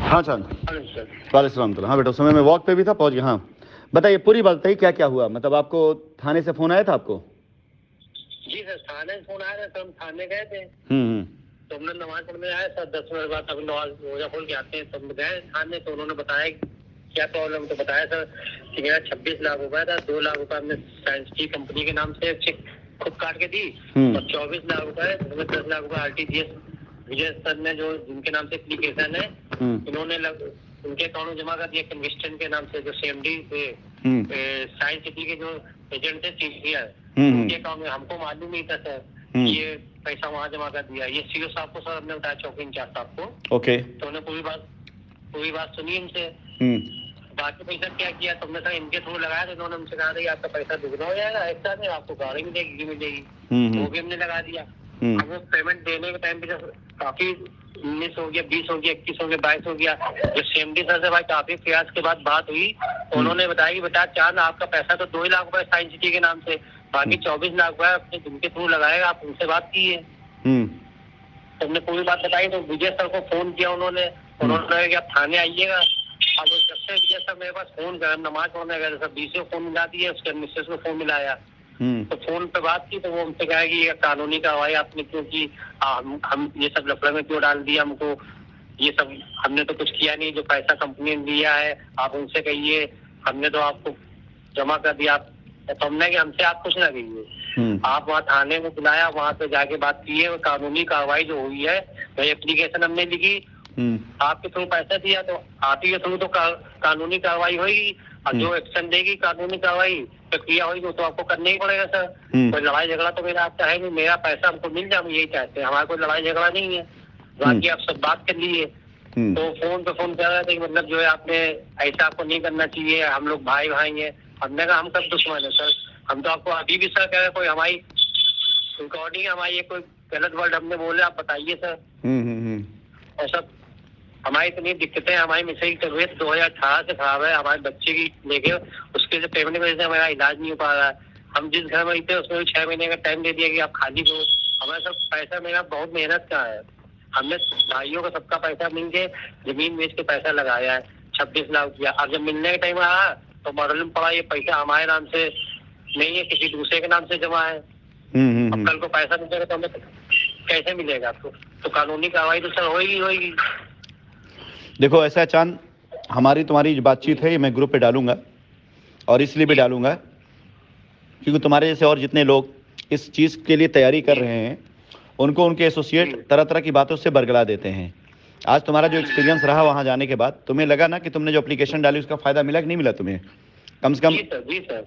हाँ चांद, वालेकुम। हाँ बेटा, उस समय मैं वॉक पे भी था, पहुंच गया। हाँ बताइए, पूरी बात बताइए, क्या क्या हुआ? मतलब आपको थाने से फोन आया था आपको? जी सर, थाने से फोन आया था, तो हम थाने गए थे। तो हमने नमाज पढ़ने आए सर, 10 मिनट बाद तब नमाज रोजा खोल के आते हैं, तब गए थाने। तो उन्होंने बताया क्या प्रॉब्लम, तो बताया सर कि मेरा 26 लाख रुपया था, 2 लाख रुपया हमने साइंस की कंपनी के नाम से चेक खुद काट के दी, और 24 लाख रुपए, 10 लाख रुपए RTGS विजय सर ने, जो जिनके नाम से एप्लीकेशन है, इन्होंने उनके अकाउंट में जमा कर दिया, कन्विस्टन के नाम से, जो CMD थे साइंस सिटी के जो एजेंट थे CCR, उनके अकाउंट में। हमको मालूम नहीं था सर ये पैसा वहाँ जमा कर दिया। ये CO साहब को सर हमने बताया, चौकी इंचार्ज साहब को। ओके। तो उन्होंने पूरी बात सुनी इनसे। बाकी पैसा क्या किया तुमने सर, इनके थ्रू लगाया, तो इन्होंने हमसे कहा था आपका पैसा दुगना हो जाएगा, ऐसा नहीं आपको गाड़ी मिलेगी। वो भी हमने लगा दिया। अब वो पेमेंट देने के टाइम पे जब काफी 19 हो गया, 20 हो गया, 21 हो गया, 22 हो गया, जब CMD सर से भाई काफी प्रयास के बाद बात हुई, तो उन्होंने बताया कि बेटा चांद, आपका पैसा तो 2 लाख रुपए साइंस सिटी के नाम से, बाकी 24 लाख रुपए अपने जिनके थ्रू लगाएगा, आप उनसे बात कीजिए। तो हमने पूरी बात बताई, तो विजय सर को फोन किया उन्होंने कहा कि आप थाने आइएगा। अब जब से विजय सर मेरे पास फोन कर, नमाज पढ़ने गए सब, BC को फोन मिला दिया, उसके मिसेस को फोन मिलाया। तो फोन पे बात की, तो वो हमसे कहा कि ये कानूनी कार्रवाई आपने क्यों की, हम ये सब लफड़े में क्यों डाल दिया हमको, ये सब हमने तो कुछ किया नहीं, जो पैसा कंपनी ने दिया है आप उनसे कहिए, हमने तो आपको जमा कर दिया। तो हमने कि हमसे आप कुछ ना कहिए, आप वहाँ थाने में बुलाया, वहाँ पे जाके बात की है, कानूनी कार्रवाई जो हुई है, भाई एप्लीकेशन हमने लिखी, आपके थ्रू पैसा दिया, तो आप ही के थ्रू तो कानूनी कार्रवाई होगी, और जो एक्शन देगी कानूनी कार्रवाई प्रक्रिया होगी, वो तो आपको करना ही पड़ेगा सर। कोई लड़ाई झगड़ा तो मेरा आपका है नहीं, मेरा पैसा हमको मिल जाए, हम यही चाहते हैं, हमारा कोई लड़ाई झगड़ा नहीं है। बाकी आप सब बात कर लीजिए। तो फोन पे फोन कर रहे थे कि मतलब जो है आपने ऐसा आपको नहीं करना चाहिए, हम लोग भाई हैं। हमने कहा हम कब दुश्मन है सर, हम तो आपको अभी भी सर कह रहे, कोई हमारी रिकॉर्डिंग है हमारी, कोई गलत वर्ड हमने बोले आप बताइए सर। और सब हमारी इतनी दिक्कतें, हमारी मिसेज की तबीयत 2018 से खराब है, हमारे बच्चे की लेके उसके से पेमेंट की वजह से हमारा इलाज नहीं हो पा रहा है। हम जिस घर में रहते हैं उसमें भी 6 महीने का टाइम दे दिया कि आप खाली दो, हमारा सब पैसा मेरा बहुत मेहनत का है, हमने भाइयों का सबका पैसा मिल के जमीन बेच के पैसा लगाया है, 26 लाख किया। अब जब मिलने के टाइम आया तो मालूम पड़ा ये पैसा हमारे नाम से नहीं है, किसी दूसरे के नाम से जमा है। अब कल को पैसा मिलेगा तो हमें कैसे मिलेगा आपको? तो कानूनी कार्रवाई तो सर होगी। देखो ऐसा है चांद, हमारी तुम्हारी जो बातचीत है ये मैं ग्रुप पे डालूंगा, और इसलिए भी डालूंगा क्योंकि तुम्हारे जैसे और जितने लोग इस चीज़ के लिए तैयारी कर रहे हैं, उनको उनके एसोसिएट तरह तरह की बातों से बरगला देते हैं। आज तुम्हारा जो एक्सपीरियंस रहा वहाँ जाने के बाद, तुम्हें लगा ना कि तुमने जो एप्लीकेशन डाली उसका फ़ायदा मिला कि नहीं मिला तुम्हें? कम से कम जी सर।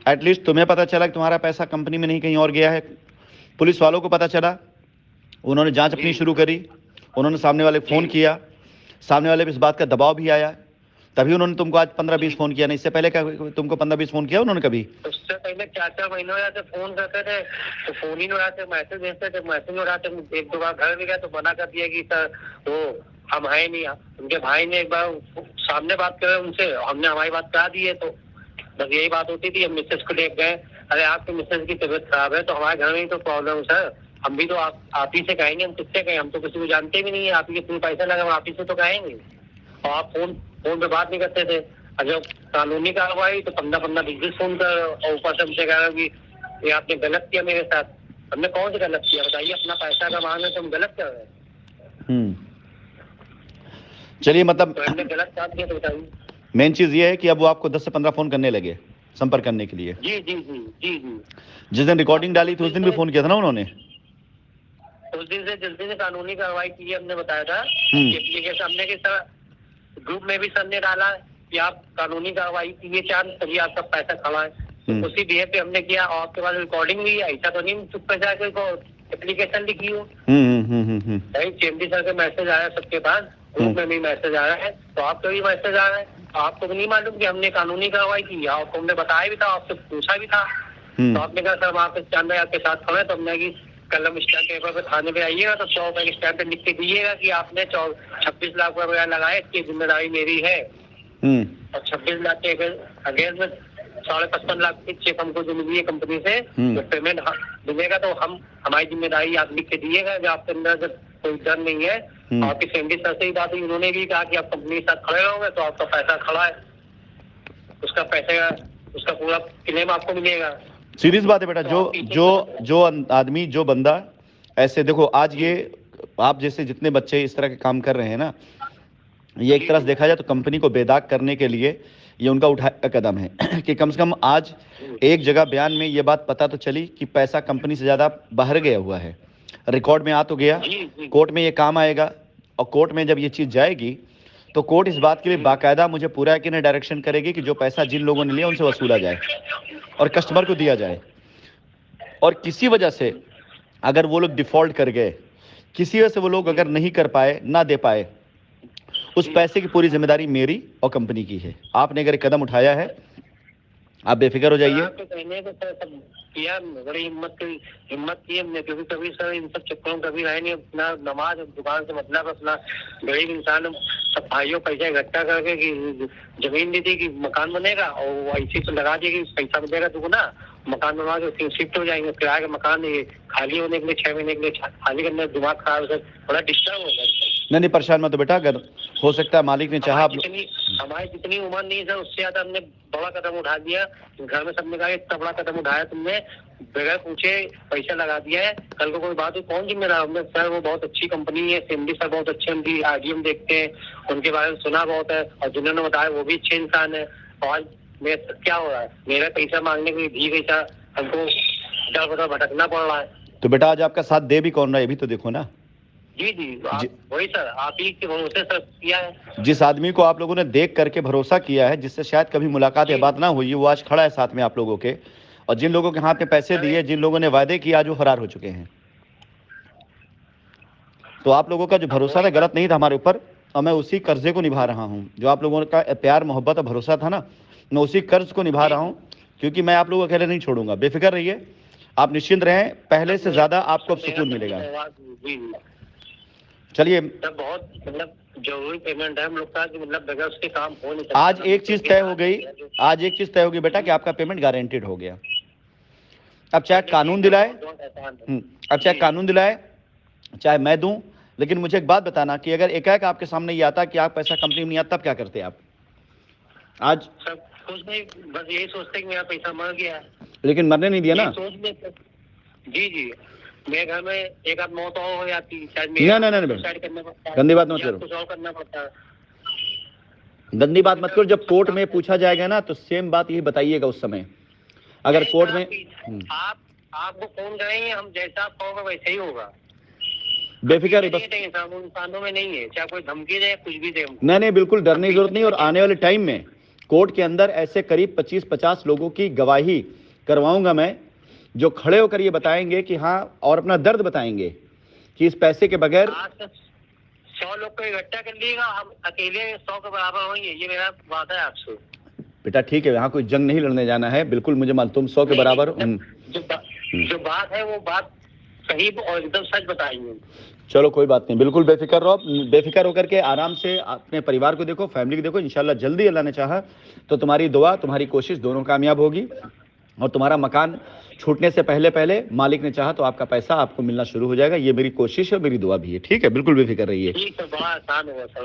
एटलीस्ट तुम्हें पता चला कि तुम्हारा पैसा कंपनी में नहीं कहीं और गया है। पुलिस वालों को पता चला, उन्होंने जांच अपनी शुरू करी, उन्होंने सामने वाले फ़ोन किया, सामने वाले पे इस बात का दबाव भी आया, तभी उन्होंने तुमको आज 15-20 फ़ोन किया। नहीं इससे पहले क्या तुमको 15-20 फ़ोन किया उन्होंने कभी? उससे पहले 4-4 महीने हो जाते फोन करते थे, तो फोन ही नहीं उठाते, मैसेज भेजते थे, मैसेज नहीं उठाते। 1-2 बार घर भी गया तो मना कर दिया कि सर वो हम है नहीं। उनके भाई ने एक बार सामने बात करे उनसे, हमने हमारी बात करा दी है, तो बस यही बात होती थी। हम मिसेज को देख गए, अरे आपके मिसेज की तबीयत खराब है, तो हमारे घर में ही तो प्रॉब्लम है सर, हम भी तो आप ही से कहेंगे, हम किससे कहें, हम तो किसी को जानते भी नहीं है, आप ही के पैसा लगा, हम आप ही से तो कहेंगे। और आप फोन पे बात नहीं करते थे। और जब कानूनी कार्रवाई तो 15-15 20 फोन कर, और ऊपर से हमसे कह रहे कि ये आपने गलत किया मेरे साथ। हमने कौन से गलत किया बताइए? अपना पैसा का मांग है तो हम गलत कर रहे हैं? चलिए, मतलब तो हमने गलत काम किया तो बताइए। मेन चीज़ ये है कि अब वो आपको 10 से 15 फ़ोन करने लगे संपर्क करने के लिए। जी। जिस दिन रिकॉर्डिंग डाली थी उस दिन भी फ़ोन किया था ना उन्होंने? उस दिन से जल्दी से कानूनी कार्रवाई की है, हमने बताया था एप्लीकेशन हमने कि सर ग्रुप में भी सर ने डाला कि आप कानूनी कार्रवाई कीजिए चांद, तभी आपका पैसा खड़ा है। तो उसी बिहेव पे हमने किया, और आपके पास रिकॉर्डिंग भी है, ऐसा तो नहीं चुप पे जाके एप्लीकेशन लिखी हो। भाई CMD सर का मैसेज आया सबके पास, ग्रुप में भी मैसेज आया है, तो आपको भी मैसेज आ रहा है, तो आपको भी नहीं मालूम कि हमने कानूनी कार्रवाई की? आपको हमने बताया भी था, आपसे पूछा भी था, तो आपने कहा सर वहाँ पे चांद आपके साथ खड़े, तो हमने की कल हम स्टैम्प पेपर पे थाने पे आइएगा, तो 100 रुपए के स्टैम्प पे लिख के दीजिएगा कि आपने 26 लाख रुपया लगाए, इसकी जिम्मेदारी मेरी है। और 26 लाख के अगेंस्ट में 55.5 लाख की चेक हमको जो मिली है कंपनी से, तो पेमेंट मिलेगा तो हमारी जिम्मेदारी आप लिख के दिएगा कि आपके अंदर से कोई डर नहीं है, आपकी फैमिली सर से ही बात हुई, उन्होंने भी कहा कि आप कंपनी के साथ खड़े रहोगे तो आपका पैसा खड़ा है, उसका पैसा उसका पूरा क्लेम आपको मिलेगा। सीरियस बात है बेटा। जो जो जो आदमी, जो बंदा ऐसे, देखो आज ये आप जैसे जितने बच्चे इस तरह के काम कर रहे हैं ना, ये एक तरह से देखा जाए तो कंपनी को बेदाग करने के लिए ये उनका उठाया कदम है कि कम से कम आज एक जगह बयान में ये बात पता तो चली कि पैसा कंपनी से ज़्यादा बाहर गया हुआ है, रिकॉर्ड में आ तो गया, कोर्ट में ये काम आएगा, और कोर्ट में जब ये चीज़ जाएगी तो कोर्ट इस बात के लिए बाकायदा मुझे पूरा यकीन है डायरेक्शन करेगी कि जो पैसा जिन लोगों ने लिया उनसे वसूला जाए और कस्टमर को दिया जाए। और किसी वजह से अगर वो लोग डिफॉल्ट कर गए, किसी वजह से वो लोग अगर नहीं कर पाए, ना दे पाए, उस पैसे की पूरी जिम्मेदारी मेरी और कंपनी की है। आपने अगर कदम उठाया है, आप बेफिक्र हो जाइए। किया, बड़ी हिम्मत की हमने, क्योंकि कभी सर इन सब चक्करों में कभी रहे नहीं। अपना नमाज दुकान से मतलब, अपना गरीब इंसान सब भाइयों पैसा इकट्ठा करके कि जमीन दी थी कि मकान बनेगा, और वो ऐसे तो लगा दिया कि पैसा मिलेगा तो ना मकान बनवा के शिफ्ट हो जाएंगे। किराए का मकान ये खाली होने के लिए 6 महीने के लिए खाली करने, दिमाग खराब है, बड़ा डिस्टर्ब हो गया। नहीं परेशान मत हो बेटा, अगर हो सकता है मालिक ने चाहा। हमारी जितनी उम्र नहीं सर, उससे ज्यादा हमने बड़ा कदम उठा दिया। घर में सबने कहा इतना बड़ा कदम उठाया तुमने, बगैर पूछे पैसा लगा दिया है, कल को कोई बात हो कौन जिम्मेदार। हमने सर वो बहुत अच्छी कंपनी है, सिंधी सर बहुत अच्छे, उनकी आईडीएम देखते हैं, उनके बारे में सुना बहुत है, और जिन्होंने बताया वो भी अच्छे इंसान है। और मेरे क्या हो रहा है, मेरा पैसा मांगने के लिए भी पैसा हमको इधर उधर भटकना पड़ रहा है। तो बेटा आज आपका साथ दे भी कौन रहा है, ये भी तो देखो ना। जी वही सर, आप ही के भरोसे सर किया है। जिस आदमी को आप लोगों ने देख करके भरोसा किया है, जिससे शायद कभी मुलाकात या बात ना हुई, वो आज खड़ा है साथ में आप लोगों के, और जिन लोगों के हाथ में पैसे दिए, जिन लोगों ने वादे किए, आज वो फरार हो चुके हैं। तो आप लोगों का जो भरोसा था गलत नहीं था हमारे ऊपर, और मैं उसी कर्जे को निभा रहा हूँ। जो आप लोगों का प्यार मोहब्बत और भरोसा था ना, मैं उसी कर्ज को निभा रहा हूँ, क्योंकि मैं आप लोगों को अकेले नहीं छोड़ूंगा। बेफिक्र रहिए, आप निश्चिंत रहें, पहले से ज्यादा आपको अब सुकून मिलेगा। चलिए, बहुत मतलब जरूरी पेमेंट है, हम लोग का मतलब बगैर उसके काम हो नहीं सकता। आज एक चीज तय हो गई, आज एक चीज तय होगी बेटा कि आपका पेमेंट गारंटेड हो गया। अब चाहे कानून दिलाए, अब चाहे कानून दिलाए, चाहे मैं दूं, लेकिन मुझे एक बात बताना कि अगर एकाएक आपके सामने ये आता कि आप पैसा कंपनी में नहीं आता, तब क्या करते आप? आज कुछ नहीं, बस यही सोचते कि मेरा पैसा मर गया, लेकिन मरने नहीं दिया ना। जी मेरे घर में एक आध मौत और हो जाती, नहीं, गंदी बात मत करो, कुछ और करना पड़ता है। गंदी बात मत करो। जब कोर्ट में पूछा जाएगा ना, तो सेम बात यही बताइएगा उस समय। अगर कोर्ट में आपको फोन करेंगे, हम जैसा आप कहोगे वैसे ही होगा। बेफिक्र इंसानों में नहीं है, चाहे कोई धमकी दे कुछ भी दे। नहीं बिल्कुल डरने की जरूरत नहीं। और आने वाले टाइम में कोर्ट के अंदर ऐसे करीब 25-50 लोगों की गवाही करवाऊंगा मैं, जो खड़े होकर ये बताएंगे कि हाँ, और अपना दर्द बताएंगे कि इस पैसे के बगैर 100 लोग को इकट्ठा कर लीजिएगा, हम अकेले 100 के बराबर होंगे, ये मेरा वादा है आपसे। बेटा ठीक है, यहाँ कोई जंग नहीं लड़ने जाना है, बिल्कुल मुझे मालूम, तुम 100 के बराबर। जो बात है वो बात सही और एकदम सच बताइए। चलो कोई बात नहीं, बिल्कुल बेफिक्र रहो, बेफिक्र होकर के आराम से अपने परिवार को देखो, फैमिली को देखो। इंशाल्लाह जल्दी अल्लाह ने चाहा तो तुम्हारी दुआ, तुम्हारी कोशिश दोनों कामयाब होगी, और तुम्हारा मकान छूटने से पहले पहले मालिक ने चाहा तो आपका पैसा आपको मिलना शुरू हो जाएगा। ये मेरी कोशिश है, मेरी दुआ भी है। ठीक है, बिल्कुल बेफिक्र रहिए।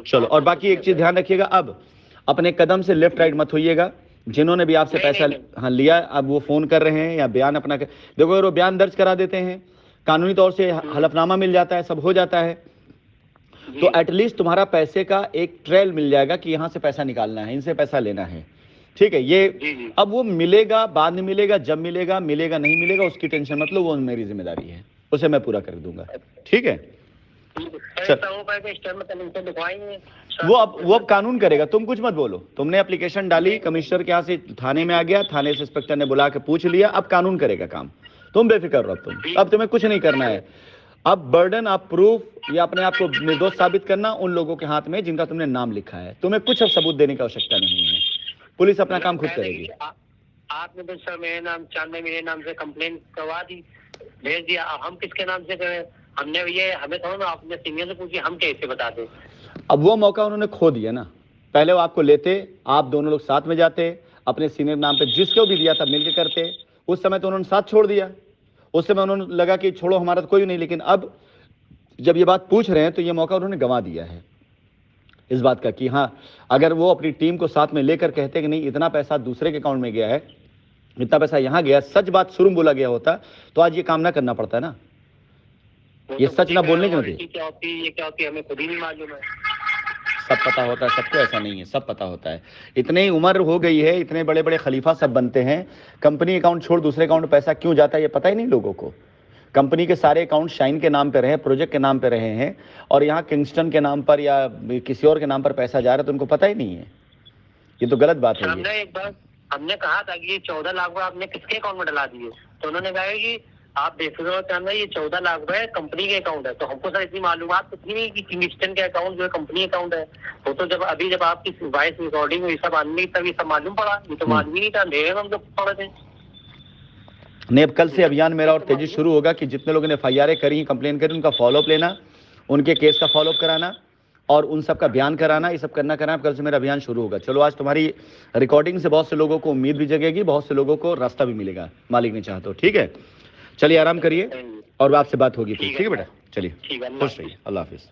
चलो, और बाकी एक चीज ध्यान रखिएगा, अब अपने कदम से लेफ्ट राइट मत होइएगा। जिन्होंने भी आपसे पैसा लिया, अब वो फोन कर रहे हैं या बयान अपना देखो, अगर वो बयान दर्ज करा देते हैं, कानूनी तौर से हलफनामा मिल जाता है, सब हो जाता है, तो एटलीस्ट तुम्हारा पैसे का एक ट्रेल मिल जाएगा कि यहाँ से पैसा निकालना है, इनसे पैसा लेना है। ठीक है, ये अब वो मिलेगा, बाद में मिलेगा, जब मिलेगा नहीं मिलेगा, उसकी टेंशन मत लो, वो मेरी जिम्मेदारी है, उसे मैं पूरा कर दूंगा। ठीक है, वो अब कानून करेगा, तुम कुछ मत बोलो। तुमने एप्लीकेशन डाली, कमिश्नर के यहाँ से थाने में आ गया, थाने से इंस्पेक्टर ने बुला के पूछ लिया, अब कानून करेगा काम, तुम बेफिक्र रहो। अब तुम्हें कुछ नहीं करना है। अब बर्डन ऑफ प्रूफ या अपने आप को निर्दोष साबित करना उन लोगों के हाथ में जिनका तुमने नाम लिखा है। तुम्हें कुछ अब सबूत देने की आवश्यकता नहीं है, पुलिस अपना काम खुद करेगी। आपने तो सर मेरे नाम, चांद में मेरे नाम से कंप्लेन करवा दी, भेज दिया, अब हम किसके नाम से करें? हमने ये हमें थोड़ा ना, आपने सीनियर से पूछिए, हम कैसे बता दें? अब वो मौका उन्होंने खो दिया ना। पहले वो आपको लेते, आप दोनों लोग साथ में जाते, अपने सीनियर नाम पे जिसको भी दिया था मिलके करते। उस समय तो उन्होंने साथ छोड़ दिया, उस समय उन्होंने लगा कि छोड़ो हमारा तो कोई नहीं। लेकिन अब जब ये बात पूछ रहे हैं तो ये मौका उन्होंने गंवा दिया है इस बात का कि हाँ, अगर वो अपनी टीम को साथ में लेकर कहते कि नहीं इतना पैसा दूसरे के अकाउंट में गया है, इतना पैसा यहाँ गया, सच बात शुरू में बोला गया होता तो आज ये काम ना करना पड़ता है ना। ये सच ना बोलने के नतीजे क्या होती है, ये क्या होती है, हमें खुद ही नहीं मालूम है। सब पता होता है सबको, ऐसा नहीं है, सब पता होता है। इतनी ही उम्र हो गई है, इतने बड़े बड़े खलीफा सब बनते हैं, कंपनी अकाउंट छोड़ दूसरे अकाउंट में पैसा क्यों जाता है ये पता ही नहीं लोगों को। कंपनी के सारे अकाउंट शाइन के नाम पे रहे, प्रोजेक्ट के नाम पे रहे हैं, और यहाँ किंगस्टन के नाम पर या किसी और के नाम पर पैसा जा रहा है तो उनको पता ही नहीं है। ये तो गलत बात है। एक बार हमने कहा था कि ये 14 लाख रुपए आपने किसके अकाउंट में डला दिए, तो उन्होंने कहा कि आप बेफिक्र हो चांदा, ये 14 लाख रुपए कंपनी के अकाउंट है। तो हमको सर इतनी मालूमात कुछ नहीं कि किंगस्टन के अकाउंट जो है कंपनी अकाउंट है। वो तो जब जब आपकी वॉइस रिकॉर्डिंग हुई सब आदमी तभी सब मालूम पड़ा, ये तो मालूम ही नहीं था, अंधेरे में हम जब पड़े थे। नहीं, अब कल से अभियान मेरा और तेजी शुरू होगा कि जितने लोगों ने FIR करी, कंप्लेन करी, उनका फॉलोअप लेना, उनके केस का फॉलोअप कराना और उन सब का बयान कराना, ये सब करना कराना। कल से मेरा अभियान शुरू होगा। चलो, आज तुम्हारी रिकॉर्डिंग से बहुत से लोगों को उम्मीद भी जगेगी, बहुत से लोगों को रास्ता भी मिलेगा, मालिक ने चाहा तो। ठीक है, चलिए आराम करिए और आपसे बात होगी फिर। ठीक है बेटा, चलिए खुश रहिए, अल्लाह हाफिज।